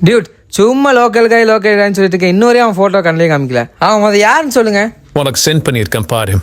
Dude சும்மா local காய்ன்னு சொல்லிட்டு இன்னொரு அவன் போட்டோ கண்ணிலே காமிக்கல. அவன் அதை யாருன்னு சொல்லுங்க. உனக்கு சென்ட் பண்ணியிருக்கேன் பாரு.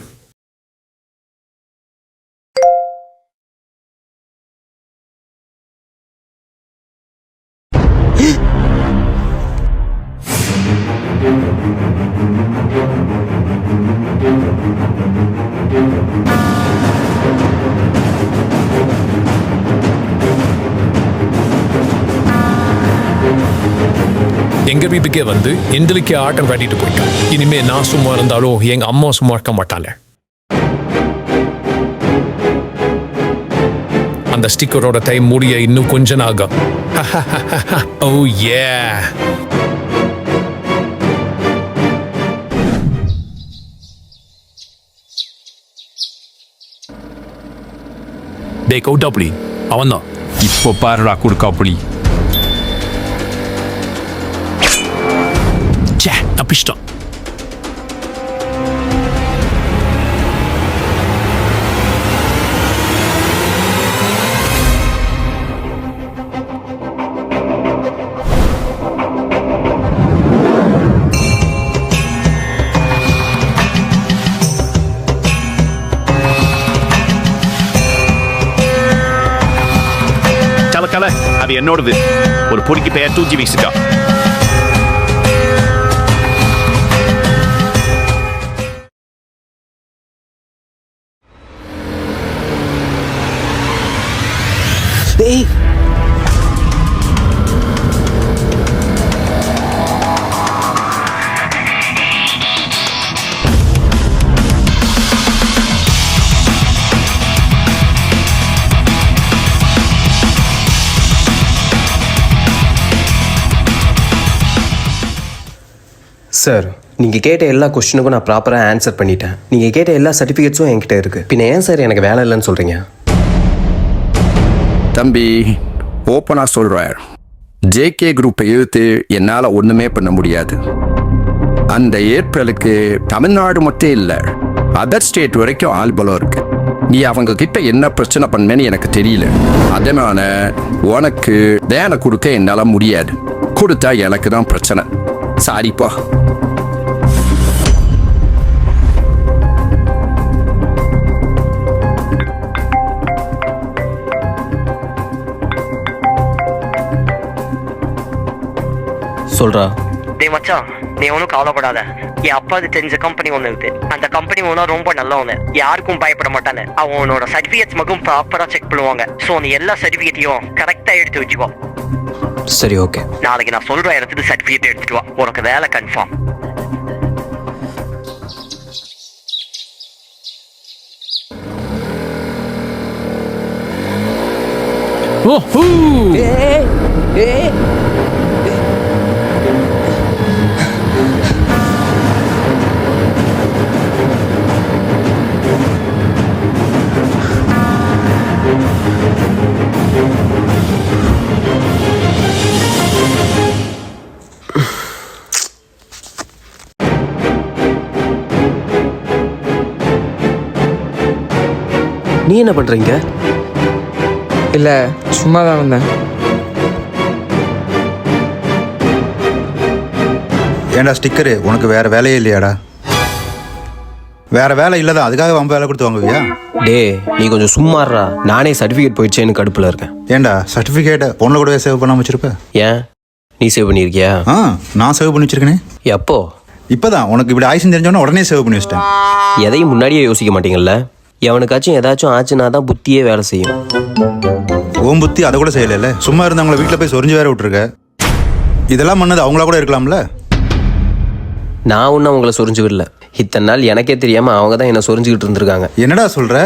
எங்க வீட்டுக்கே வந்து எந்திரிக்க ஆட்டம் காட்டிட்டு போயிட்டான். இனிமே நான் சும்மா இருந்தாலும் எங்க அம்மா சும்மா இருக்க மாட்டாங்க. அந்த ஸ்டிக்கரோட டைம் முடிய இன்னும் கொஞ்ச நாகம். ஓ ஏ டேய் கவுட்டா புலி, அவன் தான். இப்போ பாருடா குறுக்கா புலி. சே, தப்பிச்சிட்டான். கல அது என்னோடது. ஒரு பொறிக்கு பெயர் தூக்கி வீசிட்டா. டேய் சார், நீங்கள் கேட்ட எல்லா கொஸ்டினுக்கும் நான் ப்ராப்பராக ஆன்சர் பண்ணிட்டேன். நீங்கள் கேட்ட எல்லா சர்டிஃபிகேட்ஸும் என்கிட்ட இருக்குது. பின்ன ஏன் சார் எனக்கு வேலை இல்லைன்னு சொல்கிறீங்க? தம்பி, ஓப்பனாக சொல்கிறார், ஜேகே குரூப்பை இழுத்து என்னால் ஒன்றுமே பண்ண முடியாது. அந்த ஏப்ரலுக்கு தமிழ்நாடு மட்டும் இல்லை, அதர் ஸ்டேட் வரைக்கும் ஆல்பலம் இருக்கு. நீ அவங்க கிட்ட என்ன பிரச்சனை பண்ணேன்னு எனக்கு தெரியல. அதனால உனக்கு வேலை கொடுக்க என்னால் முடியாது. கொடுத்தா எனக்கு தான் பிரச்சனை. சாரிப்பா. சொல்றா. டேய் மச்சான், நீ ஒன்றும் கவலைப்படாத. என் அப்பாவுக்கு தெரிஞ்ச கம்பெனி ஒன்று இருக்குது. அந்த கம்பெனி ஒன்றா ரொம்ப நல்லவனு, யாருக்கும் பயப்பட மாட்டானு. அவனோட சர்டிஃபிகேட்ஸ் மட்டும் ப்ராப்பராக செக் பண்ணுவாங்க. ஸோ நீ எல்லா சர்டிஃபிகேட்டையும் கரெக்டாக எடுத்து வச்சுக்கோ. சரி, ஓகே. நாளைக்கு நான் சொல்கிற இடத்துக்கு சர்டிஃபிகேட் எடுத்துட்டு வா. உனக்கு வேலை கன்ஃபார்ம். ஓஹோ நீ என்ன பண்ணுறீங்க? இல்லை, சும்மா தான் வந்தேன். ஏண்டா ஸ்டிக்கரு, உனக்கு வேற வேலையே இல்லையாடா? வேற வேலை இல்லைதான், அதுக்காக வம்ப வேலை கொடுத்து வாங்குவியா? டே, நீ கொஞ்சம் சும்மாறா. நானே சர்டிஃபிகேட் போயிடுச்சேன்னு கடுப்பில் இருக்கேன். ஏண்டா சர்டிஃபிகேட்டை பொண்ணு கூடவே சேவ் பண்ணாமல் வச்சிருப்ப? ஏன், நீ சேவ் பண்ணியிருக்கியா? நான் சேவ் பண்ணி வச்சிருக்கேனே. எப்போ? இப்போதான். உனக்கு இப்படி ஆயுசம் தெரிஞ்சோன்னா உடனே சேவ் பண்ணி வச்சிட்டேன். எதையும் முன்னாடியே யோசிக்க மாட்டீங்கல்ல? எவனுக்காச்சும் ஏதாச்சும் ஆச்சுன்னா தான் புத்தியே வேலை செய்யும். ஓம் புத்தி அதை கூட செய்யல. சும்மா இருந்தவங்கள வீட்டில் போய் சொரிஞ்சு வேற விட்டுருக்க. இதெல்லாம் பண்ணது அவங்களா கூட இருக்கலாம்ல. நான் ஒன்றும் அவங்கள சொரிஞ்சு விடல. இத்தனை நாள் எனக்கே தெரியாமல் அவங்க தான் என்னை சொரிஞ்சுக்கிட்டு இருந்திருக்காங்க. என்னடா சொல்ற?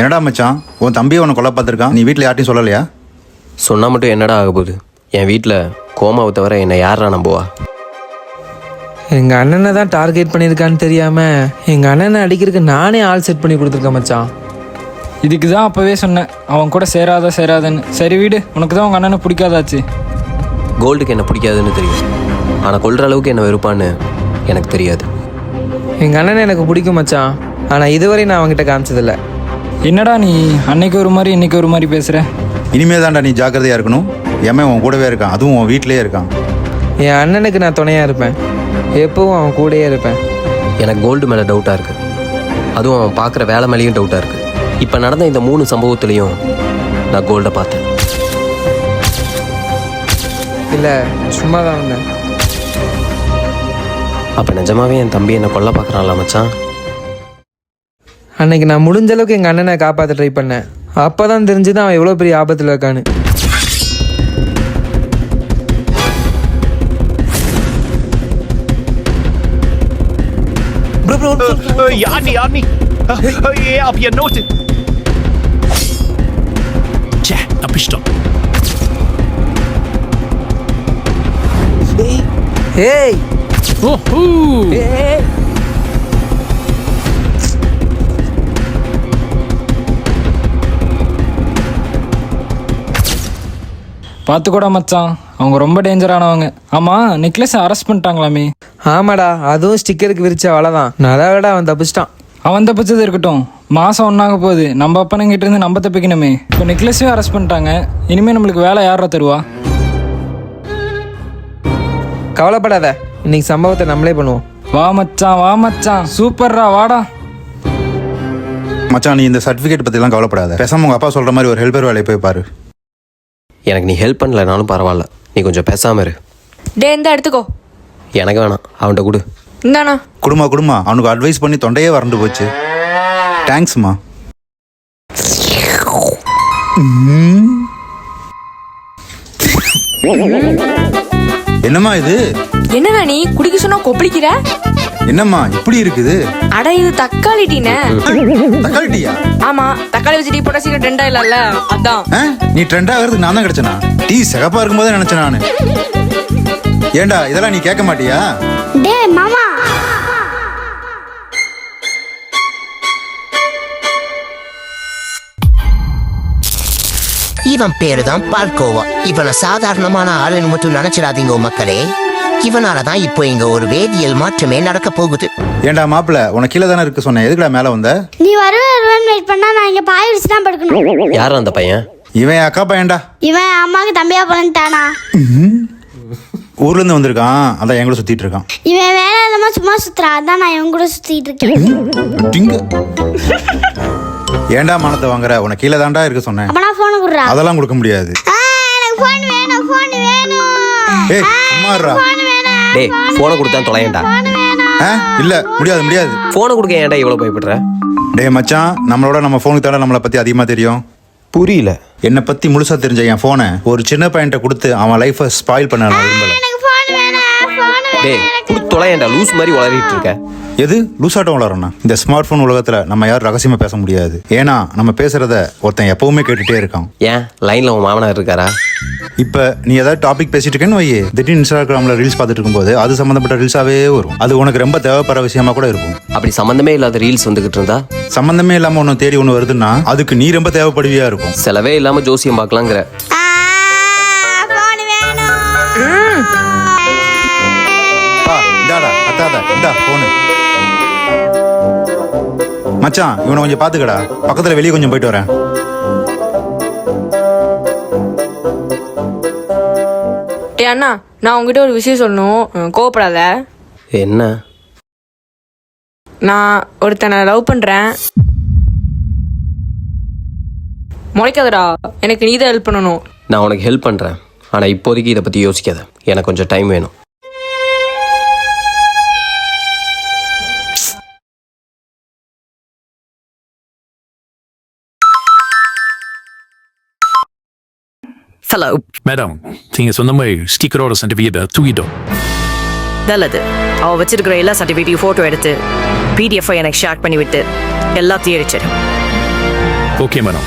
என்னடா மச்சான் உன் தம்பியை உன்னை கொல்ல பார்த்துருக்கான், நீ வீட்டில் யார்ட்டையும் சொல்லலையா? சொன்னால் மட்டும் என்னடா ஆக போகுது? என் வீட்டில் கோமாவை தவிர என்னை யாரா நம்புவா? எங்கள் அண்ணனை தான் டார்கெட் பண்ணியிருக்கான்னு தெரியாமல் எங்கள் அண்ணனை அடிக்கிறதுக்கு நானே ஆள் செட் பண்ணி கொடுத்துருக்கேன் மச்சான். இதுக்கு தான் அப்போவே சொன்னேன் அவன் கூட சேராதன்னு. சரி வீடு, உனக்கு தான் உங்கள் அண்ணனை பிடிக்காதாச்சு. கோல்டுக்கு என்ன பிடிக்காதுன்னு தெரியும், ஆனால் கொல்ற அளவுக்கு என்ன வெறுப்பான்னு எனக்கு தெரியாது. எங்கள் அண்ணனை எனக்கு பிடிக்கும் மச்சான், ஆனால் இதுவரை நான் அவங்ககிட்ட காமிச்சதில்லை. என்னடா நீ அன்னைக்கு ஒரு மாதிரி இன்னைக்கு ஒரு மாதிரி பேசுகிற? இனிமே தான்டா நீ ஜாக்கிரதையாக இருக்கணும். எம்மே உன் கூடவே இருக்கான், அதுவும் உன் வீட்டிலேயே இருக்கான். என் அண்ணனுக்கு நான் துணையாக இருப்பேன், எப்பவும் அவன் கூடயே இருப்பேன். எனக்கு கோல்டு மேலே டவுட்டாக இருக்குது, அதுவும் அவன் பார்க்குற வேலை மேலேயும் டவுட்டாக இருக்குது. இப்போ நடந்த இந்த 3 சம்பவத்துலேயும் நான் கோல்டை பார்த்தேன். இல்லை சும்மா தான் வந்தேன். அப்போ நிஜமாவே என் தம்பி என்னை கொல்ல பார்க்குறான்ல மச்சான்? அன்னைக்கு நான் முடிஞ்ச அளவுக்கு எங்கள் அண்ணனை காப்பாற்ற ட்ரை பண்ணேன். அப்போ தான் தெரிஞ்சுதான் அவன் எவ்வளோ பெரிய ஆபத்தில் இருக்கான்னு. யார்னி ab hier Note. ச்சே தப்பிச்சிட்டோம். ஏய் ஓஹோ ஏய் பார்த்துக்கூட மச்சான், அவங்க ரொம்ப டேஞ்சரானவங்க. ஆமாம், நெக்லஸ் அரெஸ்ட் பண்ணிட்டாங்களாமே? ஆமாடா, அதுவும் ஸ்டிக்கருக்கு விரிச்ச அவளை தான். நல்லா விட அவன் தப்பிச்சிட்டான். அவன் தப்பிச்சது இருக்கட்டும், மாதம் ஒன்றாக போகுது, நம்ம அப்பனுங்கிட்ட இருந்து நம்ம தப்பிக்கணுமே. இப்போ நெக்லஸையும் அரெஸ்ட் பண்ணிட்டாங்க, இனிமேல் நம்மளுக்கு வேலை யாரா தருவா? கவலைப்படாத, இன்னைக்கு சம்பவத்தை நம்மளே பண்ணுவோம். வா மச்சான், சூப்பர்ரா, வாடா. மச்சான் நீ இந்த சர்டிஃபிகேட் பற்றிலாம் கவலைப்படாத. பேசாமல் உங்கள் அப்பா சொல்கிற மாதிரி ஒரு ஹெல்ப்பர் வேலையை போய் பாரு. எனக்கு நீ ஹெல்ப் பண்ணலனாலும் பரவாயில்ல, நீ கொஞ்சம் பேசாமல் இரு. இந்த எடுத்துக்கோ. எனக்கு வேணாம், அவன்கிட்ட கொடு. இந்தாண்ணா. குடுமா அவனுக்கு அட்வைஸ் பண்ணி தொண்டையே வறண்டு போச்சு. தேங்க்ஸ்மா. என்னம்மா இது? என்னண்ணா நீ குடிக்க சொன்னா கொப்பளிக்கிற? என்னம்மா இப்படி இருக்குது? அட இது தக்காளி டீனே. தக்காளி டீயா? ஆமா, தக்காளி வச்சு டீ போட்டா சீக்கிரம் ட்ரெண்ட் ஆயிடலாம்ல, அதான். நீ ட்ரெண்ட் ஆகிறதுக்கு நான் தான் கிடைச்சனா? டீ சிகப்பா இருக்கும்போதே நினைச்சேன் நானு. ஏண்டா இதெல்லாம் நீ கேட்க மாட்டியா? டேய் மாமா, இவன் பேரு தான் பால்கோவா. இவனை சாதாரணமான ஆளுன்னு மட்டும் நினைச்சிடாதீங்க மக்களே. இவனாலதான் இப்போ இங்க ஒரு வேதியியல் மாற்றமே நடக்க போகுது. ஏண்டா மாப்பிள்ள, உனக்கு கீழே தானே இருக்கு சொன்னேன், எதுக்குடா மேல வந்த? நீ வருவேன் வெயிட் பண்ணா நான் இங்க பாய் விரிச்சு தான் படுக்கணும். யார் அந்த பையன்? இவன் என் அக்கா பையன்டா. இவன் அம்மாக்கு தம்பியா போலன்ட்டானா? ஊர்ல இருந்து வந்திருக்கான், அதான் என் கூட சுத்திட்டு இருக்கான். இவன் வேலை இல்லாம சும்மா சுத்துறான், அதான் நான் இவன் கூட சுத்திட்டு இருக்கேன். டிங்கு. ஏண்டா மானத்தை வாங்குற? உனக்கு கீழே தாண்டா இருக்கு சொன்னேன். அப்ப நான் போன் குடுறா. அதெல்லாம் கொடுக்க முடியாது. எனக்கு போன் வேணும், போன் வேணும். ஏய் சும்மா இருடா. டேய் ஃபோனை கொடுத்தா தொலையேண்டா. இல்ல முடியாது. ஃபோனை கொடுக்க ஏன்டா இவ்வளோ பயப்படுற? டேய் மச்சான், நம்மளோட நம்ம ஃபோனுக்கு தானே நம்மளை பத்தி அதிகமா தெரியும். புரியல. என்னை பத்தி முழுசா தெரிஞ்ச என் போனை ஒரு சின்ன பையன்ட்ட கொடுத்து அவன் லைஃபை ஸ்பாயில் பண்ண நான் விரும்பல. டேய் கொடுத்து தொலையேண்டா, லூஸ் மாதிரி வளரிட்டு இருக்க. எது லூசாட்டம் வளரனா? இந்த ஸ்மார்ட் போன் உலகத்துல நம்ம யாரும் ரகசியமா பேச முடியாது. ஏன்னா நம்ம பேசுறத ஒருத்தன் எப்பவுமே கேட்டுட்டே இருக்கான். ஏன் லைன்ல உன் மாமனார் இருக்காரா? இப்ப நீ ஏதாவது டாபிக் பேசிட்டு இருக்கேன்னு வையே, திடீர்னு இன்ஸ்டாகிராம்ல ரீல்ஸ் பார்த்துட்டு இருக்கும்போது அது சம்பந்தப்பட்ட ரீல்ஸாவே வரும். அது உனக்கு ரொம்ப தேவைப்படுற விஷயமா கூட இருக்கும். அப்படி சம்பந்தமே இல்லாத ரீல்ஸ் வந்துகிட்டு இருந்தா? சம்பந்தமே இல்லாம ஒன்னு தேடி ஒன்னு வருதுன்னா அதுக்கு நீ ரொம்ப தேவைப்படுவியா இருக்கும். செலவே இல்லாம ஜோசியம் பார்க்கலாங்கிற. மச்சான் இவனை கொஞ்சம் பாத்துக்கடா, பக்கத்துல வெளியே கொஞ்சம் போயிட்டு வரேன். அண்ணா, நான் உங்ககிட்ட ஒரு விஷயம் சொல்லணும், கோவப்படாத. என்ன? நான் ஒருத்தனை லவ் பண்றேன். முளைக்காதடா, எனக்கு நீ தான் ஹெல்ப் பண்ணணும். நான் உனக்கு ஹெல்ப் பண்றேன், ஆனா இப்போதைக்கு இதை பத்தி யோசிக்காத. எனக்கு கொஞ்சம் டைம் வேணும். ஹலோ மேடம், நீங்க சொன்ன மாதிரி ஸ்டிக்கரோட சர்டிஃபிகேட்டை தூக்கிட்டோம். நல்லது. அவ வச்சிருக்கிற எல்லா சர்டிஃபிகேட்டையும் ஃபோட்டோ எடுத்து PDF எனக்கு ஷேர் பண்ணிவிட்டு எல்லாத்தையும் அடிச்சிரு. ஓகே மனோ.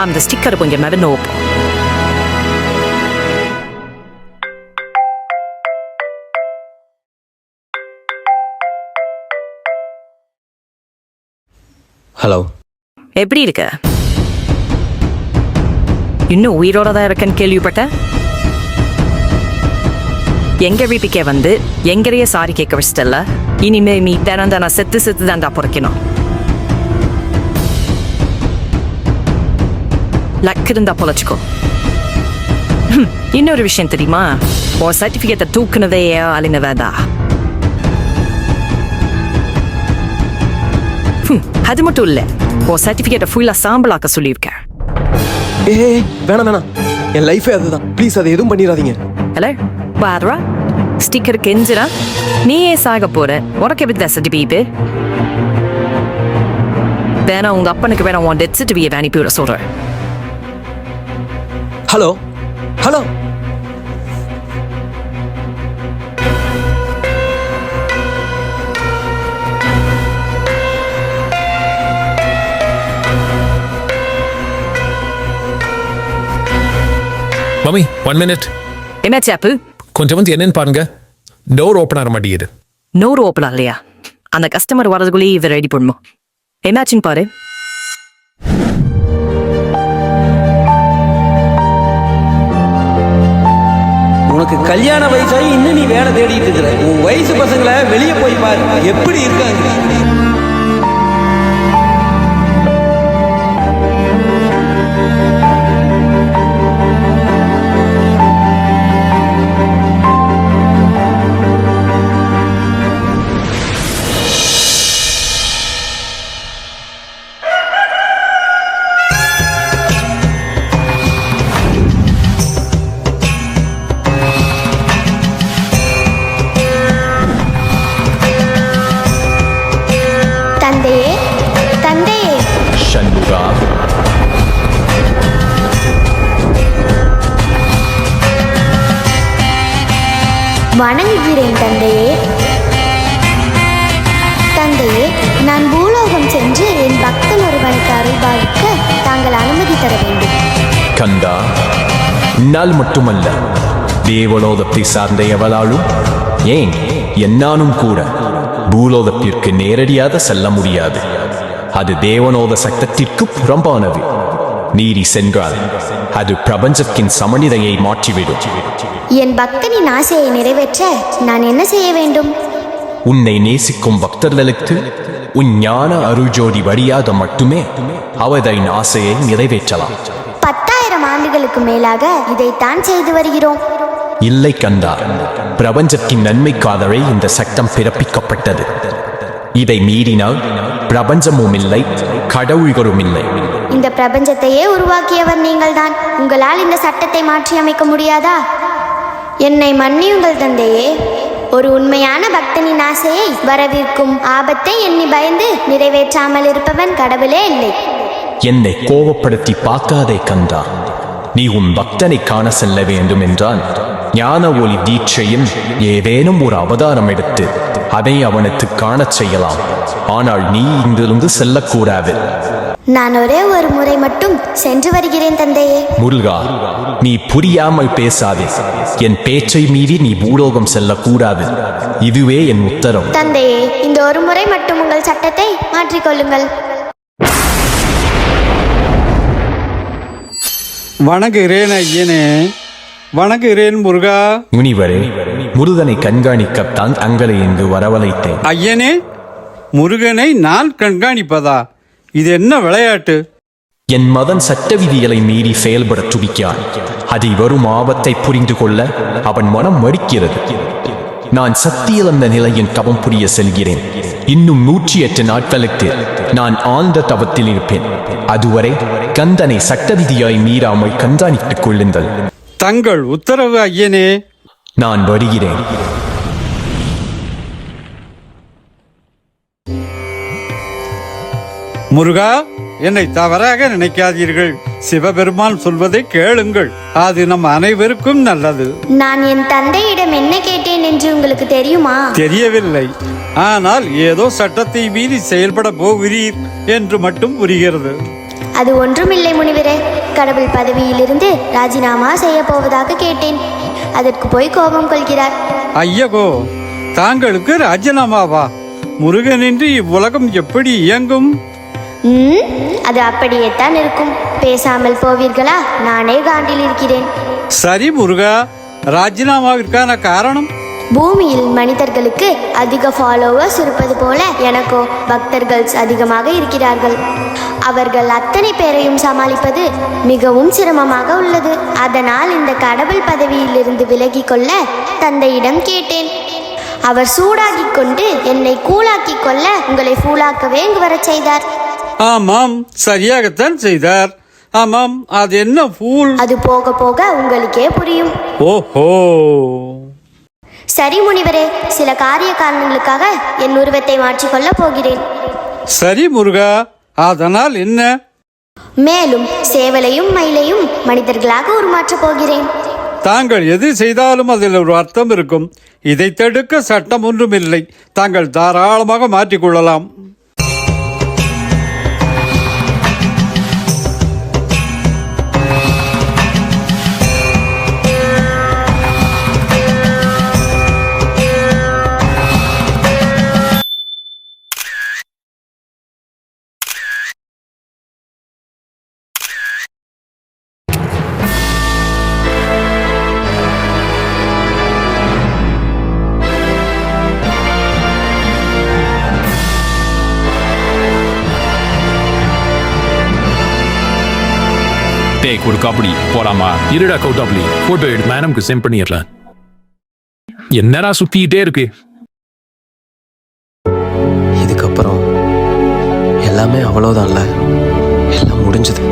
அந்த ஸ்டிக்கர் கொஞ்சம் மறந்து வைப்போம். ஹலோ, எப்படி இருக்க? இன்னும் உயிரோட தான் இருக்கேன்னு கேள்விப்பட்டேன். எங்க வீட்டுக்கே வந்து எங்களையே சாரி கேட்க வச்சிட்டல. இனிமே நீ தினம் செத்து செத்து தான்டா பொறுக்கணும். லக் இருந்தா பொழைச்சிக்கோ. இன்னொரு விஷயம் தெரியுமா? உன் சர்டிபிகேட்டை தூக்குனதே அழினவேதா. அது மட்டும் இல்ல, உன் சர்டிபிகேட்டை ஃபுல்லா சாம்பலாக்க சொல்லியிருக்கேன். வேணாம் வேணாம், என் லைஃபே அதுதான். ப்ளீஸ் அதை எதுவும் பண்ணிடாதீங்க. ஹலோ பாரா, ஸ்டிக்கர் கெஞ்சிரா நீயே சாக போற. உனக்கு எப்படி சர்டிபிகேட் வேணா? உங்க அப்பனுக்கு வேணா உன் டெத் சர்டிபிகேட் அனுப்பி விட சொல்றேன். Hello hello, mummy 1 minute. என்ன சாப்பு? கொஞ்சம் வந்து என்னன்னு பாருங்க. டோர் ஓப்பன் ஆக மாட்டேங்குது. நோறு ஓப்பனா இல்லையா? அந்த கஸ்டமர் வரதுக்குள்ளேயே இதை ரெடி பண்ணும். என்னாச்சுன்னு பாரு. உனக்கு கல்யாண வயசாகி இன்னும் நீ வேலை தேடிட்டு இருக்கிற. உன் வயசு பசங்களை வெளியே போய் பாரு எப்படி இருக்காங்க. வணங்குகிறேன் தந்தையே. தந்தையே, நான் பூலோகம் சென்று என் பக்தன் ஒருவனுக்கு அருள்பாலிக்க தாங்கள் அனுமதி தர வேண்டும். கந்தா, உன்னால் மட்டுமல்ல, தேவலோகத்தை சார்ந்த எவளாலும், ஏன் என்னாலும் கூட பூலோகத்திற்கு நேரடியாக செல்ல முடியாது. அது தேவனோத சக்தத்திற்கு புறம்பானது. மீறி சென்றால் அது பிரபஞ்சத்தின் சமநிலையை மாற்றிவிடும். என் பக்தனின் ஆசையை நிறைவேற்ற நான் என்ன செய்ய வேண்டும்? உன்னை நேசிக்கும் பக்தர்களுக்கு உன் ஞான அருள்ஜோதி வழியாக மட்டுமே அவரின் ஆசையை நிறைவேற்றலாம். 10,000 ஆண்டுகளுக்கு மேலாக இதைத்தான் செய்து வருகிறோம். இல்லை கந்தா, பிரபஞ்சத்தின் நன்மைக்காகவே இந்த சட்டம் பிறப்பிக்கப்பட்டது. இதை மீறினால் பிரபஞ்சமும் இல்லை, கடவுள்களும் இல்லை. இந்த பிரபஞ்சத்தையே உருவாக்கியவர் நீங்கள்தான். உங்களால் இந்த சட்டத்தை மாற்றி அமைக்க முடியாதா? என்னை மன்னியுங்கள் தந்தையே. ஒரு உண்மையான பக்தனின் ஆசையை வரவிருக்கும் ஆபத்தை எண்ணி பயந்து நிறைவேற்றாமல் இருப்பவன் கடவுளே இல்லை. என்னை கோபப்படுத்தி பார்க்காதே கந்தா. நீ உன் பக்தனை காண செல்ல வேண்டும் என்றால் ஞான ஒளி தீட்சையின் ஏதேனும் ஒரு அவதாரம் எடுத்து அதை அவனுக்கு காணச் செய்யலாம். ஆனால் நீ இங்கிருந்து செல்லக்கூடாது. நான் ஒரே ஒரு முறை மட்டும் சென்று வருகிறேன் தந்தையே. முருகா, நீ புரியாமல் பேசாதே. என் பேச்சை மீறி நீ பூலோகம் செல்லக்கூடாது. இதுவே என் உத்தரவு. தந்தையே, இந்த ஒரு முறை மட்டும் உங்கள் சட்டத்தை மாற்றிக்கொள்ளுங்கள். வணங்குகிறேன் ஐயனே. வணங்குகிறேன் முருகா. முனிவரே, முருகனை கண்காணிக்கத்தான் தங்களை இங்கு வரவழைத்தேன். ஐயனே, முருகனை நான் கண்காணிப்பதா? இது என்ன விளையாட்டு? என் மதன் சட்ட விதிகளை மீறி செயல்பட துடிக்கிறான். அதில் வரும் ஆபத்தை புரிந்து கொள்ள அவன் மனம் மடிக்கிறது. நான் சக்தியிழந்த நிலையின் தவம் புரிய செல்கிறேன். இன்னும் 108 நாட்களுக்கு நான் ஆழ்ந்த தவத்தில் இருப்பேன். அதுவரை கந்தனை சட்ட விதியாய் மீறாமல் கண்காணித்துக் கொள்ளுங்கள். தங்கள் உத்தரவு ஐயனே. நான் வருகிறேன். முருகா, என்னை தவறாக நினைக்காதீர்கள். சிவபெருமான் சொல்வதை கேளுங்கள், அது நம் அனைவருக்கும் நல்லது. நான் என் தந்தையிடம் என்ன கேட்டேன் என்று உங்களுக்கு தெரியுமா? தெரியவில்லை, ஆனால் ஏதோ சட்டத்தை மீறி செயல்பட போகிறீர் என்று மட்டும் புரிகிறது. அது ஒன்றுமில்லை முனிவரே, கடவுள் பதவியிலிருந்து ராஜினாமா செய்ய போவதாக கேட்டேன். அதற்கு போய் கோபம் கொள்கிறார். ஐயகோ, தாங்களுக்கு ராஜினாமாவா? முருகனின்றி இவ்வுலகம் எப்படி இயங்கும்? அது அப்படியே தான் இருக்கும். பேசாமல் போவீர்களா? நானே காண்டில் இருக்கிறேன். சரி முருகா, ராஜினாமாவிற்கான காரணம்? பூமியில் மனிதர்களுக்கு அதிக ஃபாலோவர்ஸ் இருப்பது போல எனக்கோ பக்தர்கள் அதிகமாக இருக்கிறார்கள். அவர்கள் அத்தனை பேரையும் சமாளிப்பது மிகவும் சிரமமாக உள்ளது. அதனால் இந்த கடவுள் பதவியிலிருந்து விலகி கொள்ள தந்தையிடம் கேட்டேன். அவர் சூடாக்கி கொண்டு என்னை கூலாக்கி கொள்ள உங்களை ஃபூலாக்கவே இங்கு வரச் செய்தார். ஆமாம், சரியாகத்தான் செய்தார். ஆமாம், அது என்ன ஃபூல்? அது போக போக உங்களுக்கே புரியும். ஓஹோ. சரி முனிவரே, சில காரிய காரணங்களுக்காக என் உருவத்தை மாற்றிக்கொள்ள போகிறேன். சரி முருகா, அதனால் என்ன? மேலும் சேவலையும் மயிலையும் மனிதர்களாக உருமாற்றப் போகிறேன். தாங்கள் எது செய்தாலும் அதில் ஒரு அர்த்தம் இருக்கும். இதை தடுக்க சட்டம் ஒன்றுமில்லை. தாங்கள் தாராளமாக மாற்றிக்கொள்ளலாம். டேய் கொடுக்காப்புடி போலாமா? இருடா கௌதாப்ளி, போட்டோ எடுத்து மேடம்க்கு சென்ட் பண்ணிடலாம். என்னடா சுத்திட்டே இருக்கு? இதுக்கப்புறம் எல்லாமே அவ்வளோதான்ல, எல்லாம் முடிஞ்சது.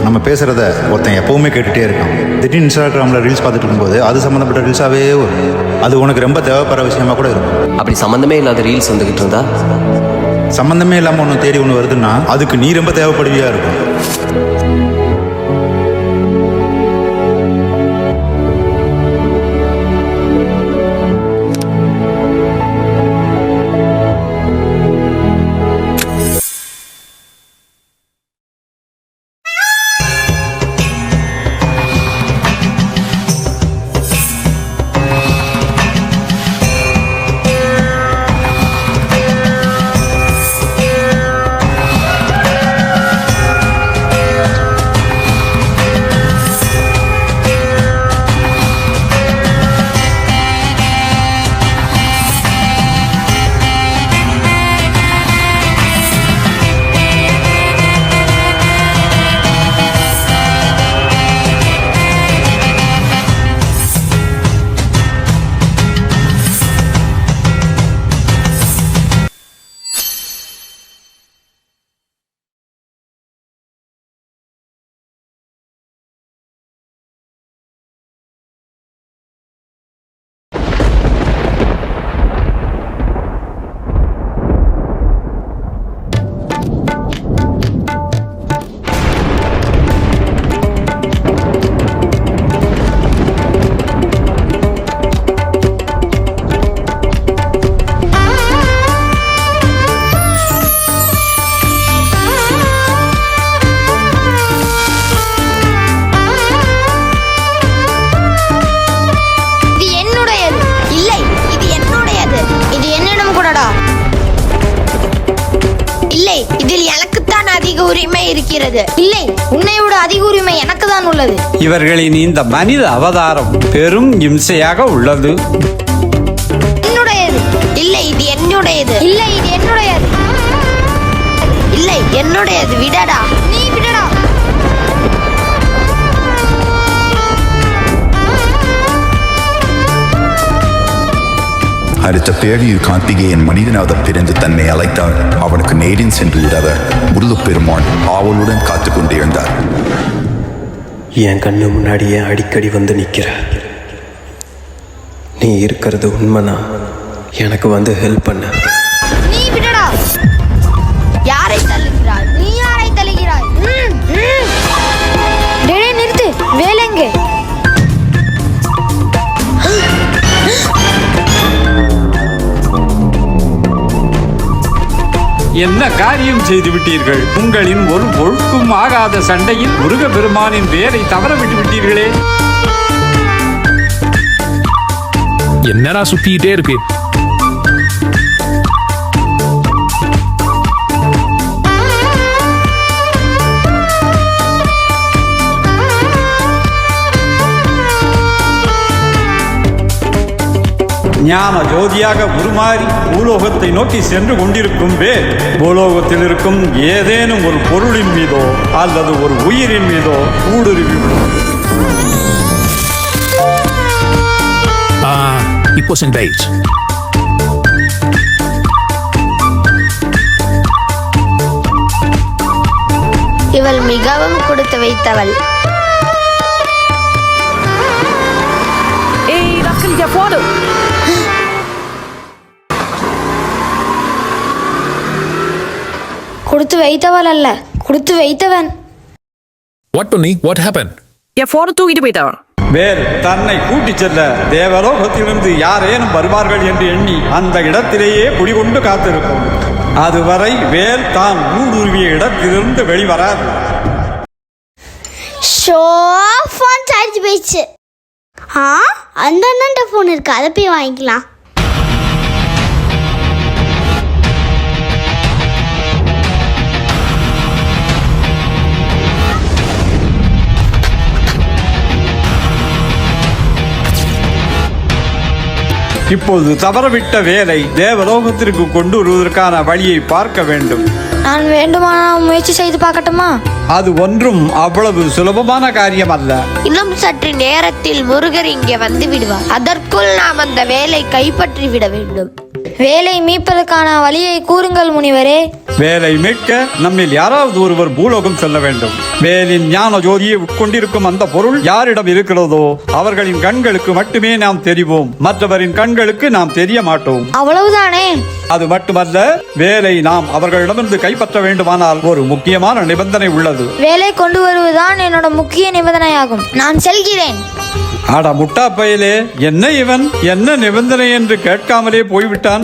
நம்ம பேசுகிறத ஒருத்தன் எப்போவுமே கேட்டுகிட்டே இருக்கான். திடீர்னு இன்ஸ்டாகிராமில் ரீல்ஸ் பார்த்துட்டு இருக்கும்போது அது சம்மந்தப்பட்ட ரீல்ஸாகவே வரும். அது உனக்கு ரொம்ப தேவைப்படுற விஷயமா கூட இருக்கும். அப்படி சம்மந்தமே இல்லாத ரீல்ஸ் வந்துக்கிட்டு இருந்தா, சம்மந்தமே இல்லாமல் ஒன்று தேடி ஒன்று வருதுன்னா அதுக்கு நீ ரொம்ப தேவைப்படுவியா இருக்கும். உரிமை இருக்கிறது. இல்லை, உன்னை விட அதிக உரிமை எனக்கு தான் உள்ளது. இவர்களின் இந்த மனித அவதாரம் பெரும் இம்சையாக உள்ளது. என்னுடையது. இல்லை, இது என்னுடையது. இல்லை, இது என்னுடையது. இல்லை, என்னுடையது. விடடா, நீ விடடா. அடுத்த பேழியில் கார்த்திகேயன் மனிதனாக பிறந்து தன்னை அழைத்தார். அவனுக்கு நேரின் சென்று விடாத முருகப்பெருமான் ஆவலுடன் காத்து கொண்டிருந்தார். என் கண்ணு முன்னாடியே அடிக்கடி வந்து நிற்கிற, நீ இருக்கிறது உண்மைனா எனக்கு வந்து ஹெல்ப் பண்ண. நீ விடடா. யாரை தள்ளுகிறாய்? என்ன காரியம் செய்து விட்டீர்கள்? உங்களின் ஒரு பொழுக்கும் ஆகாத சண்டையில் முருகப்பெருமானின் வேலை தவற விட்டு விட்டீர்களே. என்னடா சுத்திக்கிட்டே இருக்கு? ஞான ஜோதியாக உருமாறி பூலோகத்தை நோக்கி சென்று கொண்டிருக்கும் வேல் பூலோகத்தில் இருக்கும் ஏதேனும் ஒரு பொருளின் மீதோ அல்லது ஒரு உயிரின் மீதோ ஊடுருவி விடும். It wasn't bait. இவள் மிகவும் கொடுத்து வைத்தவள். ஏய் ரக்கல் போடு. கொடுத்து வைத்தவள் அல்ல, கொடுத்து வைத்தவன். What Tony? What happened? என் போனை தூக்கிட்டு போயிட்டான். வேல் தன்னை கூட்டிச் செல்ல தேவலோகத்திலிருந்து யாரேனும் வருவார்கள் என்று எண்ணி அந்த இடத்திலேயே குடிகொண்டு காத்திருக்கும். அதுவரை வேல் தான் ஊடுருவிய இடத்திலிருந்து வெளிவராது. ஃபோன் சார்ஜ் போயிடுச்சு. அந்த அண்ணன்ட்ட ஃபோன் இருக்கு, அதை போய் வாங்கிக்கலாம். இப்போது தவறவிட்ட வேலை தேவலோகத்திற்கு கொண்டு வருவதற்கான வழியை பார்க்க வேண்டும். நான் வேண்டுமானால் முயற்சி செய்து பார்க்கட்டுமா? அது ஒன்றும் அவ்வளவு சுலபமான காரியம் அல்ல. இன்னும் சற்று நேரத்தில் முருகர் இங்கே வந்து விடுவார். அதற்குள் நாம் அந்த வேலை கைப்பற்றி விட வேண்டும். வேலை மீட்பதற்கான வழியை கூறுங்கள் முனிவரே. வேலை மீட்க நம்மில் யாராவது ஒருவர் பூலோகம் செல்ல வேண்டும். வேலின் ஞான ஜோதியை உட்கொண்டிருக்கும் அந்த பொருள் யாரிடம் இருக்கிறதோ அவர்களின் கண்களுக்கு மட்டுமே நாம் தெரிவோம். மற்றவரின் கண்களுக்கு நாம் தெரிய மாட்டோம். அவ்வளவுதானே? அது மட்டுமல்ல, வேலை நாம் அவர்களிடமிருந்து கைப்பற்ற வேண்டுமானால் ஒரு முக்கியமான நிபந்தனை உள்ளது. வேலை கொண்டு வருவதுதான் என்னோட முக்கிய நிபந்தனையாகும். நான் செல்கிறேன். அட முட்டா பயலே, என்ன இவன் என்ன நிபந்தனை என்று கேட்காமலே போய்விட்டான்.